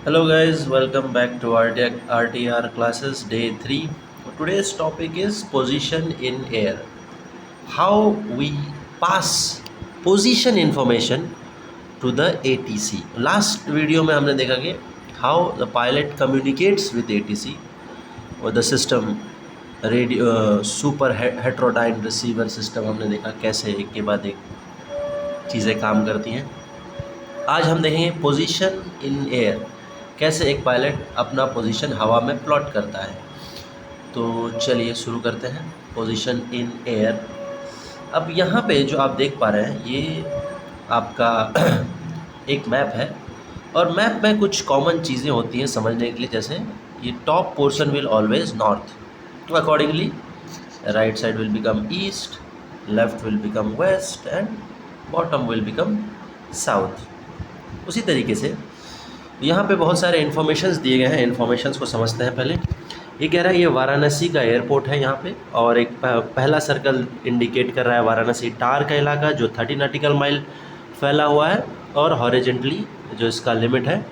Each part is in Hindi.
Hello guys, welcome back to RTR classes day 3. Today's topic is position in air. How we pass position information to the ATC. Last video में हमने देखा कि how the pilot communicates with ATC और the system radio super heterodyne receiver system हमने देखा कैसे एक के बाद एक चीज़ें काम करती हैं। आज हम देखेंगे पोजीशन इन एयर, कैसे एक पायलट अपना पोजीशन हवा में प्लॉट करता है। तो चलिए शुरू करते हैं। Position in air. अब यहाँ पे जो आप देख पा रहे हैं ये आपका एक मैप है और मैप में कुछ कॉमन चीज़ें होती हैं समझने के लिए, जैसे ये top portion will always north, तो accordingly right side will become east, left will become west and bottom will become south. उसी तरीके से यहाँ पे बहुत सारे इन्फॉर्मेशंस दिए गए हैं। इन्फॉर्मेशंस को समझते हैं पहले। ये कह रहा है ये वाराणसी का एयरपोर्ट है यहाँ पे, और एक पहला सर्कल इंडिकेट कर रहा है वाराणसी टार का इलाका जो 30 नॉटिकल माइल फैला हुआ है, और हॉरिजेंटली जो इसका लिमिट है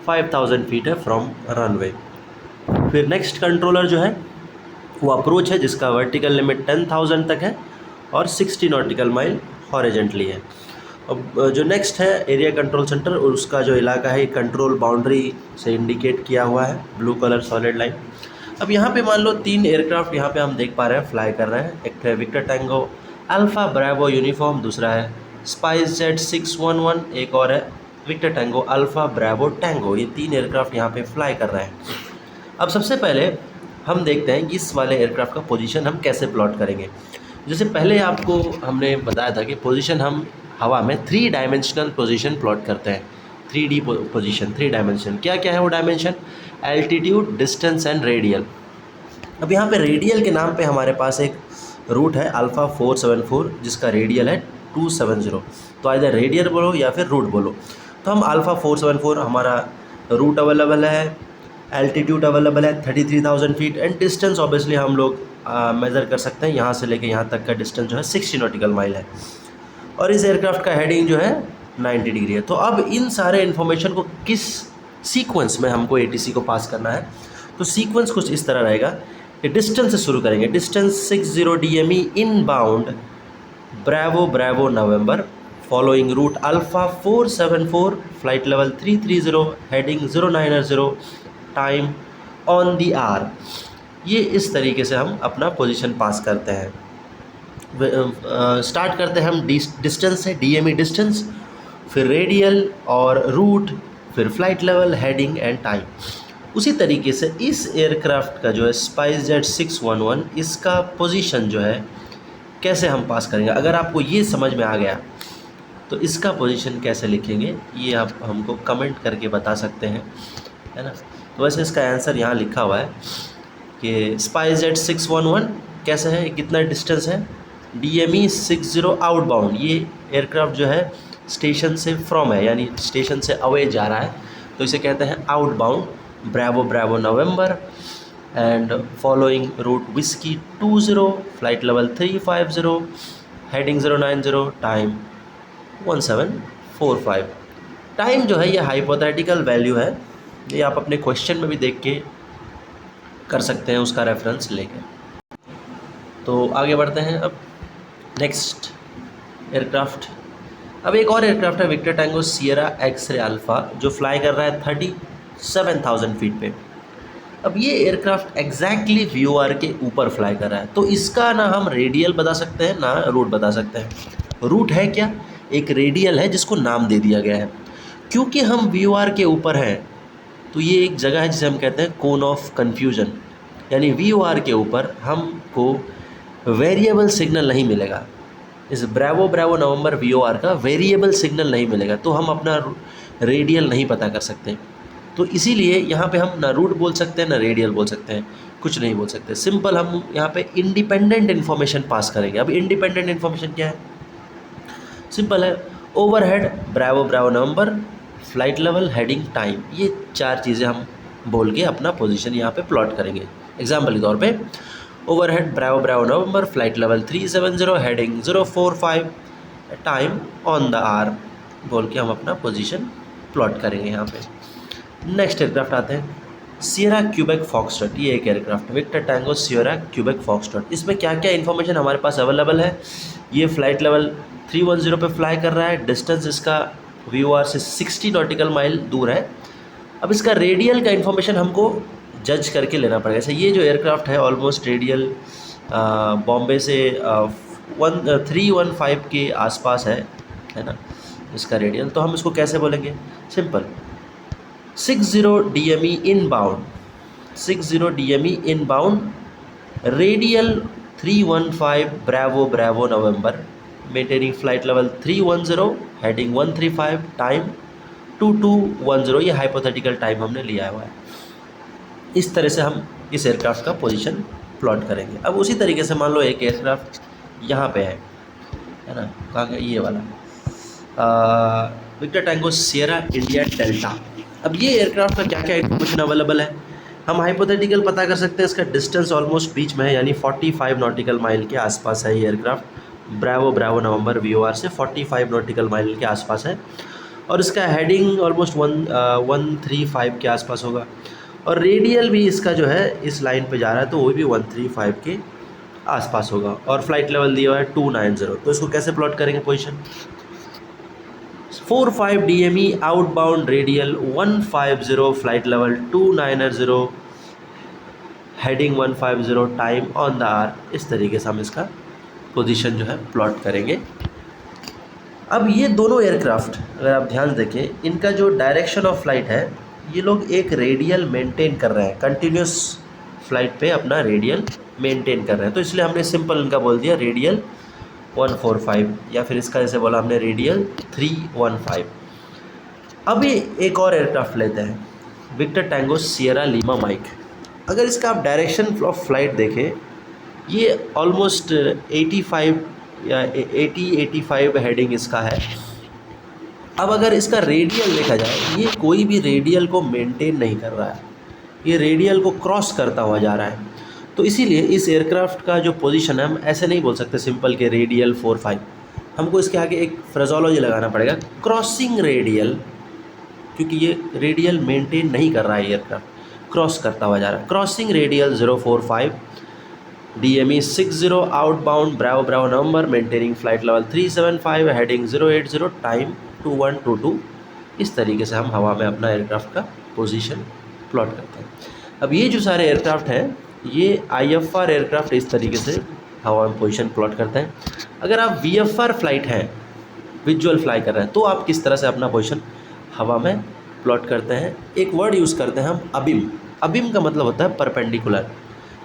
5000 फीट है फ्रॉम रनवे। फिर नेक्स्ट कंट्रोलर जो है वो अप्रोच है जिसका वर्टिकल लिमिट 10,000 तक है और 60 नॉटिकल माइल हॉरिजेंटली है। अब जो नेक्स्ट है एरिया कंट्रोल सेंटर, और उसका जो इलाका है कंट्रोल बाउंड्री से इंडिकेट किया हुआ है ब्लू कलर सॉलिड लाइन। अब यहाँ पे मान लो 3 एयरक्राफ्ट यहाँ पे हम देख पा रहे हैं फ्लाई कर रहे हैं। एक है victor tango alpha bravo uniform, दूसरा है स्पाइस जेट 611, एक और है victor tango alpha bravo tango. ये 3 एयरक्राफ्ट यहाँ पे फ्लाई कर रहे हैं। अब सबसे पहले हम देखते हैं कि इस वाले एयरक्राफ्ट का पोजीशन हम कैसे प्लॉट करेंगे। जैसे पहले आपको हमने बताया था कि पोजीशन हम हवा में 3 डायमेंशनल पोजीशन प्लॉट करते हैं। 3D position, 3 dimension. क्या क्या है वो dimension? Altitude, distance and radial. अब यहाँ पे रेडियल के नाम पे हमारे पास एक रूट है अल्फ़ा 474 जिसका रेडियल है 270। तो इधर रेडियल बोलो या फिर रूट बोलो। तो हम अल्फ़ा 474 हमारा रूट अवेलेबल है, एल्टीट्यूड अवेलेबल है 33,000 फीट, एंड डिस्टेंस ऑब्वियसली हम लोग मेज़र कर सकते हैं। यहाँ से लेके यहाँ तक का डिस्टेंस जो है 60 नॉटिकल माइल है, और इस एयरक्राफ्ट का हेडिंग जो है 90 डिग्री है। तो अब इन सारे इन्फॉर्मेशन को किस सीक्वेंस में हमको एटीसी को पास करना है, तो सीक्वेंस कुछ इस तरह रहेगा कि डिस्टेंस से शुरू करेंगे। Distance 60 DME inbound bravo bravo november, following route alpha 474, flight level 330, heading 090, time on the R. ये इस तरीके से हम अपना पोजीशन पास करते हैं। स्टार्ट करते हैं हम डिस्टेंस से, DME डिस्टेंस, फिर रेडियल और रूट, फिर flight level, heading and time. उसी तरीके से इस एयरक्राफ्ट का जो है स्पाइस जेट 611, इसका पोजीशन जो है कैसे हम पास करेंगे। अगर आपको ये समझ में आ गया तो इसका पोजीशन कैसे लिखेंगे ये आप हमको कमेंट करके बता सकते हैं, है ना। तो वैसे इसका आंसर यहाँ लिखा हुआ है कि स्पाइस जेट 611 कैसे है, कितना डिस्टेंस है, DME 60 आउटबाउंड। ये एयरक्राफ्ट जो है स्टेशन से फ्रॉम है, यानी स्टेशन से अवे जा रहा है, तो इसे कहते हैं outbound bravo bravo november, and following route whiskey 20, flight level 350, heading 090, time 1745। Time जो है ये हाइपोथेटिकल वैल्यू है, ये आप अपने क्वेश्चन में भी देख के कर सकते हैं उसका रेफरेंस लेके। तो आगे बढ़ते हैं। अब नेक्स्ट एयरक्राफ्ट, अब एक और एयरक्राफ्ट है victor tango sierra x-ray alpha जो फ्लाई कर रहा है 37,000 फीट पे। अब ये एयरक्राफ्ट एग्जैक्टली VOR के ऊपर फ्लाई कर रहा है, तो इसका ना हम रेडियल बता सकते हैं ना रूट बता सकते हैं। रूट है क्या, एक रेडियल है जिसको नाम दे दिया गया है। क्योंकि हम VOR के ऊपर हैं तो ये एक जगह है जिसे हम कहते हैं कोन ऑफ कन्फ्यूजन, यानी VOR के ऊपर हमको वेरिएबल सिग्नल नहीं मिलेगा। इस ब्रावो ब्रावो नवंबर VOR का वेरिएबल सिग्नल नहीं मिलेगा, तो हम अपना रेडियल नहीं पता कर सकते। तो इसीलिए यहाँ पे हम ना रूट बोल सकते हैं ना रेडियल बोल सकते हैं, कुछ नहीं बोल सकते। सिंपल हम यहाँ पे इंडिपेंडेंट इन्फॉर्मेशन पास करेंगे। अब इंडिपेंडेंट इन्फॉर्मेशन क्या है, सिंपल है, overhead bravo bravo november, flight level, heading, time. ये 4 चीज़ें हम बोल के अपना पोजीशन यहाँ पे प्लॉट करेंगे। एग्जाम्पल के तौर पे overhead bravo bravo november, flight level 370, heading 045, time on the R बोल के हम अपना पोजीशन प्लॉट करेंगे यहाँ पे। नेक्स्ट एयरक्राफ्ट आते हैं सियरा क्यूबेक फॉक्सट्रॉट। ये एक aircraft victor tango sierra Quebec foxtrot. इसमें क्या क्या इन्फॉर्मेशन हमारे पास अवेलेबल है। ये फ्लाइट लेवल 310 पे फ्लाई कर रहा है। डिस्टेंस इसका VOR से 60 नॉटिकल माइल दूर है। अब इसका रेडियल का इन्फॉर्मेशन हमको जज करके लेना पड़ेगा। जैसे ये जो एयरक्राफ्ट है ऑलमोस्ट रेडियल बॉम्बे से 315 के आसपास है ना इसका रेडियल। तो हम इसको कैसे बोलेंगे, simple 60 DME inbound, 60 DME inbound, radial 315 bravo bravo November, maintaining flight level 310, heading 135, time 2210। ये हाइपोथेटिकल टाइम हमने लिया हुआ है। इस तरह से हम इस एयरक्राफ्ट का पोजीशन प्लॉट करेंगे। अब उसी तरीके से मान लो एक एयरक्राफ्ट यहाँ पे है ना, कहाँ गया ये वाला victor tango sierra India delta. अब ये एयरक्राफ्ट का क्या क्या इन्फॉर्मेशन अवेलेबल है हम हाइपोथेटिकल पता कर सकते हैं। इसका डिस्टेंस ऑलमोस्ट बीच में है, यानी 45 नॉटिकल माइल के आसपास है ये एयरक्राफ्ट। ब्रावो ब्रावो नवंबर VOR से 45 नॉटिकल माइल के आसपास है। और इसका हेडिंग ऑलमोस्ट 135 के आसपास होगा। और रेडियल भी इसका जो है इस लाइन पे जा रहा है तो वो भी 135 के आसपास होगा। और फ्लाइट लेवल दिया हुआ है 290। तो इसको कैसे प्लॉट करेंगे position, 45 DME outbound, radial 150, flight level 290, heading 150, time on the hour. इस तरीके से हम इसका पोजीशन जो है प्लॉट करेंगे। अब ये दोनों एयरक्राफ्ट अगर आप ध्यान देखें, इनका जो डायरेक्शन ऑफ फ्लाइट है, ये लोग एक रेडियल मेंटेन कर रहे हैं, कंटिन्यूस फ्लाइट पे अपना रेडियल मेंटेन कर रहे हैं। तो इसलिए हमने सिंपल इनका बोल दिया रेडियल 145, या फिर इसका जैसे बोला हमने रेडियल 315। अभी एक और एयरक्राफ्ट लेते हैं victor tango sierra Lima mike. अगर इसका आप डायरेक्शन ऑफ फ्लाइट देखें, ये ऑलमोस्ट 85 या 85 हेडिंग इसका है। अब अगर इसका रेडियल देखा जाए, ये कोई भी रेडियल को मेंटेन नहीं कर रहा है, ये रेडियल को क्रॉस करता हुआ जा रहा है। तो इसीलिए इस एयरक्राफ्ट का जो पोजीशन है हम ऐसे नहीं बोल सकते सिंपल के रेडियल 45, हमको इसके आगे एक फ्रेजोलॉजी लगाना पड़ेगा, क्रॉसिंग रेडियल, क्योंकि ये रेडियल मेंटेन नहीं कर रहा है एयरक्राफ्ट, क्रॉस करता हुआ जा रहा है। Crossing radial 045, DME 60 outbound, bravo bravo November, maintaining flight level 375, heading 080, time 2122। इस तरीके से हम हवा में अपना एयरक्राफ्ट का पोजीशन प्लॉट करते हैं। अब ये जो सारे एयरक्राफ्ट हैं, ये IFR एयरक्राफ्ट इस तरीके से हवा में पोजीशन प्लॉट करते हैं। अगर आप VFR फ्लाइट हैं, विजुअल फ्लाई कर रहे हैं, तो आप किस तरह से अपना पोजीशन हवा में प्लॉट करते हैं। एक वर्ड यूज़ करते हैं हम, अबिम। अबिम का मतलब होता है परपेंडिकुलर।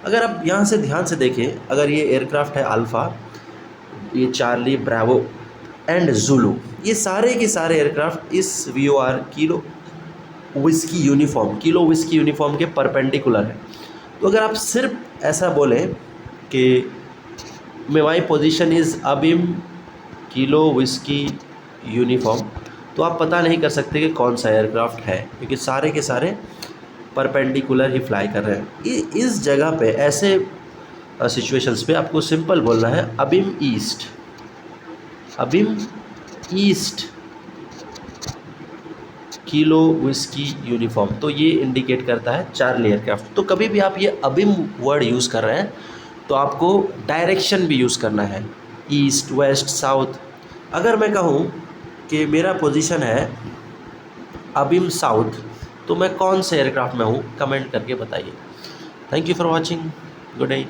अगर आप यहाँ से ध्यान से देखें, अगर ये एयरक्राफ्ट है अल्फ़ा, ये चार्ली, ब्रावो एंड जुलू, ये सारे के सारे एयरक्राफ्ट इस VOR किलो विस्की यूनिफॉर्म के परपेंडिकुलर है। तो अगर आप सिर्फ ऐसा बोलें कि my position is abeam kilo whiskey uniform, तो आप पता नहीं कर सकते कि कौन सा एयरक्राफ्ट है, क्योंकि सारे के सारे परपेंडिकुलर ही फ्लाई कर रहे हैं। इस जगह पे ऐसे सिचुएशंस पे आपको सिंपल बोलना है अबिम ईस्ट किलो विस्की यूनिफॉर्म। तो ये इंडिकेट करता है चार्ली एयरक्राफ्ट। तो कभी भी आप ये अबिम वर्ड यूज़ कर रहे हैं तो आपको डायरेक्शन भी यूज़ करना है, ईस्ट, वेस्ट, साउथ। अगर मैं कहूँ कि मेरा पोजीशन है अबिम साउथ, तो मैं कौन से एयरक्राफ्ट में हूँ, कमेंट करके बताइए। Thank you for watching, good day.